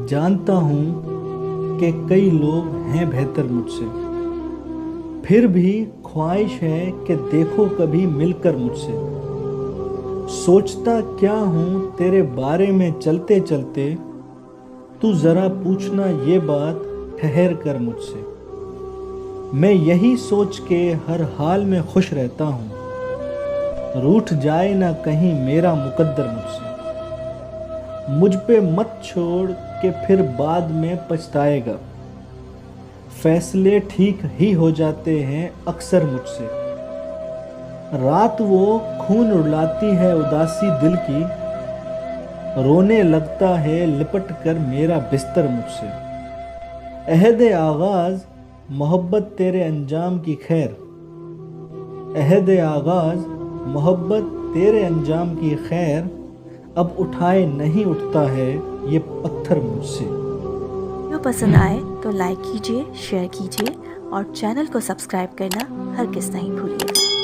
जानता हूँ कि कई लोग हैं बेहतर मुझसे, फिर भी ख्वाहिश है कि देखो कभी मिलकर मुझसे। सोचता क्या हूँ तेरे बारे में चलते चलते, तू ज़रा पूछना ये बात ठहर कर मुझसे। मैं यही सोच के हर हाल में खुश रहता हूँ, रूठ जाए ना कहीं मेरा मुकद्दर मुझसे। मुझ पे मत छोड़ के फिर बाद में पछताएगा, फैसले ठीक ही हो जाते हैं अक्सर मुझसे। रात वो खून रुलाती है उदासी दिल की, रोने लगता है लिपट कर मेरा बिस्तर मुझसे। अहद आगाज़ मोहब्बत तेरे अंजाम की खैर, अहद आगाज़ मोहब्बत तेरे अंजाम की खैर, अब उठाए नहीं उठता है ये पत्थर मुझसे। वीडियो पसंद आए तो लाइक कीजिए, शेयर कीजिए और चैनल को सब्सक्राइब करना हरगिज़ नहीं भूलिएगा।